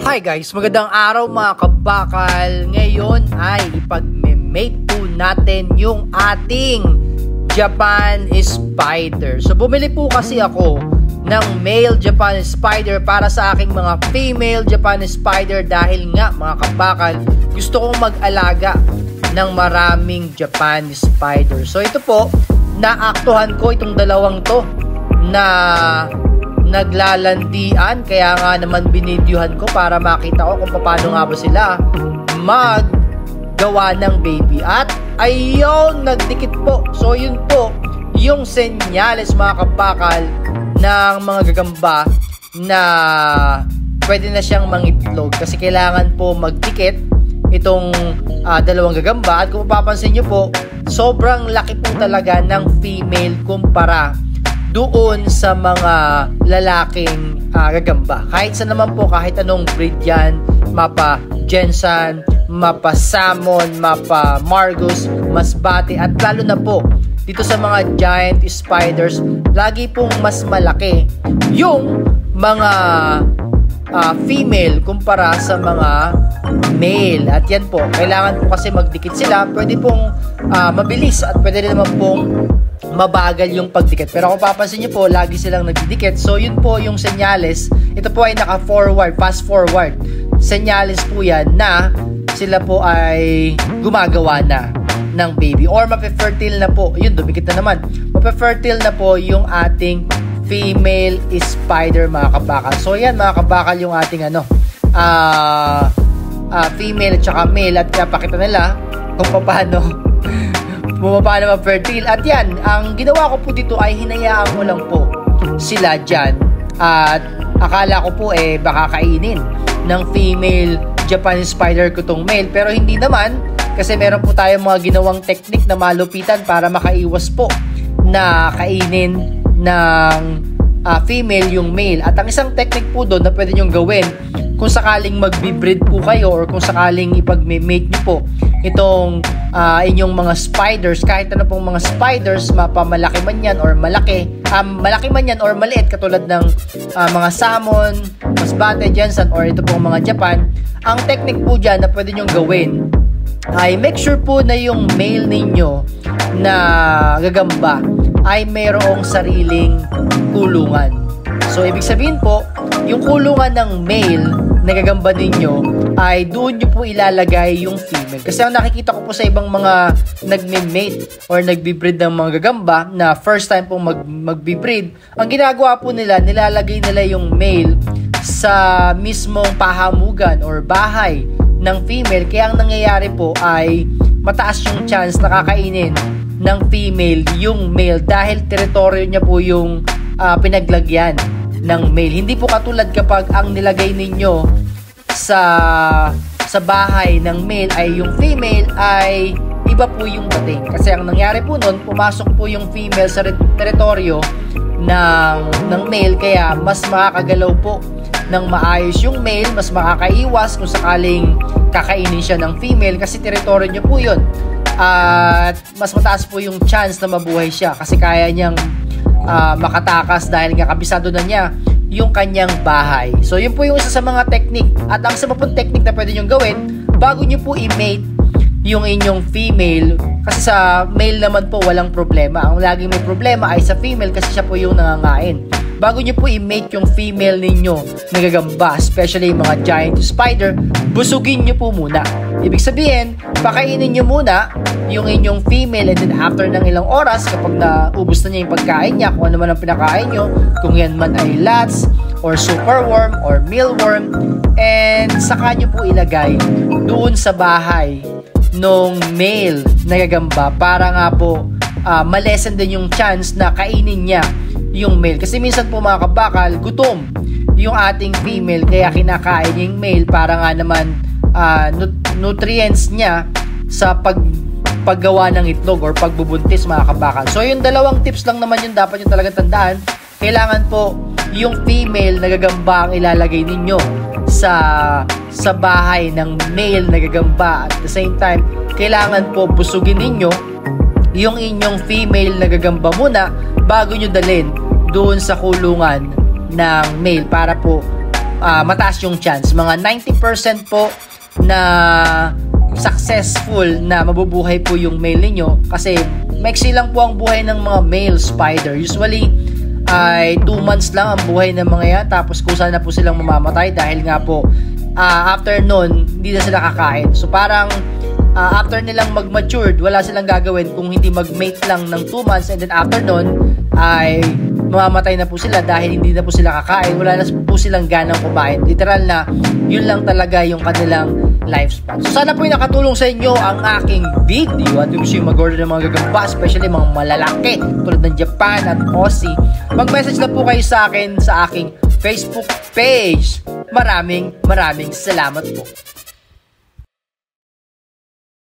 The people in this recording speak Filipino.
Hi guys, magandang araw mga kabakal. Ngayon ay ipag-mate po natin yung ating Japan Spider. So bumili po kasi ako ng male Japan Spider para sa aking mga female Japan Spider dahil nga mga kabakal, gusto kong mag-alaga ng maraming Japan Spider. So ito po, naaktuhan ko itong dalawang to na naglalandian, kaya nga naman binidyohan ko para makita ko kung paano nga ba sila maggawa ng baby. At ayun, nagdikit po. So yun po yung senyales mga kabakal ng mga gagamba na pwede na siyang mangitlog, kasi kailangan po magdikit itong dalawang gagamba. At kung mapapansin nyo po, sobrang laki po talaga ng female kumpara doon sa mga lalaking gagamba. Kahit sa naman po, kahit anong breed yan, mapa Jensen, mapa Salmon, mapa Margus, Masbate, at lalo na po dito sa mga giant spiders, lagi pong mas malaki yung mga female kumpara sa mga male. At yan po, kailangan po kasi magdikit sila. Pwede pong mabilis at pwede rin naman pong mabagal yung pagdikit. Pero kung papansin nyo po, lagi silang nagdidikit. So yun po yung senyales. Ito po ay naka-forward, fast forward. Senyales po yan na sila po ay gumagawa na ng baby or mape-fertile na po. Yun, dumikit na naman. Mape-fertile na po yung ating female spider mga kabakal. So yan mga kabakal yung ating female at saka male, at pakita nila kung paano bumaba fertile. At yan, ang ginawa ko po dito ay hinayaan ko lang po sila dyan, at akala ko po baka kainin ng female Japan Spider ko tong male, pero hindi naman, kasi meron po tayong mga ginawang technique na malupitan para makaiwas po na kainin ng female yung male. At ang isang technique po doon na pwede nyong gawin kung sakaling magbi-breed po kayo or kung sakaling ipag-mate nyo po itong inyong mga spiders, kahit ano pong mga spiders, mapamalaki man yan or malaki man yan or maliit, katulad ng mga Salmon, Masbate, Jensen, or ito pong mga Japan. Ang technique po dyan na pwede nyong gawin ay make sure po na yung male ninyo na gagamba ay mayroong sariling kulungan. So ibig sabihin po, yung kulungan ng male na gagamba ninyo ay doon nyo po ilalagay yung female. Kasi ang nakikita ko po sa ibang mga nagme-mate or nagbi-breed ng mga gagamba na first time po magbi-breed, ang ginagawa po nila, nilalagay nila yung male sa mismong pahamugan or bahay ng female. Kaya ang nangyayari po ay mataas yung chance na kakainin ng female yung male dahil teritoryo niya po yung pinaglagyan ng male. Hindi po katulad kapag ang nilagay ninyo sa bahay ng male ay yung female, ay iba po yung dating. Kasi ang nangyari po nun, pumasok po yung female sa teritoryo ng male, kaya mas makakagalaw po ng maayos yung male, mas makakaiwas kung sakaling kakainin siya ng female kasi teritoryo niya po yun. At mas mataas po yung chance na mabuhay siya kasi kaya niyang makatakas dahil nga kabisado na niya yung kanyang bahay. So yun po yung isa sa mga technique. At ang isa pa pong technique na pwede nyong gawin bago nyo po i-mate yung inyong female, kasi sa male naman po walang problema. Ang laging may problema ay sa female kasi siya po yung nangangain. Bago nyo po i-mate yung female ninyo na gagamba, especially yung mga giant spider, busugin nyo po muna. Ibig sabihin, pakainin nyo muna yung inyong female, and then after ng ilang oras, kapag naubos na niya yung pagkain niya, kung ano man ang pinakain nyo, kung yan man ay lats, or superworm, or mealworm, and saka nyo po ilagay doon sa bahay nung male na gagamba para nga po malesen din yung chance na kainin niya yung male. Kasi minsan po mga kabakal, gutom yung ating female kaya kinakain yung male para nga naman nutrients niya sa paggawa ng itlog or pagbubuntis mga kabakal. So yung dalawang tips lang naman yun dapat yung talagang tandaan. Kailangan po yung female na gagamba ang ilalagay ninyo sa bahay ng male na gagamba. At the same time, kailangan po busugin ninyo yung inyong female na gagamba muna bago nyo dalhin doon sa kulungan ng male para po mataas yung chance. Mga 90% po na successful na mabubuhay po yung male ninyo kasi maiksi lang po ang buhay ng mga male spider. Usually ay 2 months lang ang buhay ng mga yan, tapos kusa na po silang mamamatay dahil nga po after nun hindi na sila kakain. So parang after nilang mag-matured, wala silang gagawin kung hindi mag-mate lang ng 2 months, and then after nun ay mamamatay na po sila dahil hindi na po sila kakain, wala na po silang ganang kumain. Literal na yun lang talaga yung kanilang lifespan. So sana po yung nakatulong sa inyo ang aking video at gusto yung mag-order ng mga gagamba, especially mga malalaki tulad ng Japan at Aussie, mag-message na po kayo sa akin sa aking Facebook page. Maraming salamat po.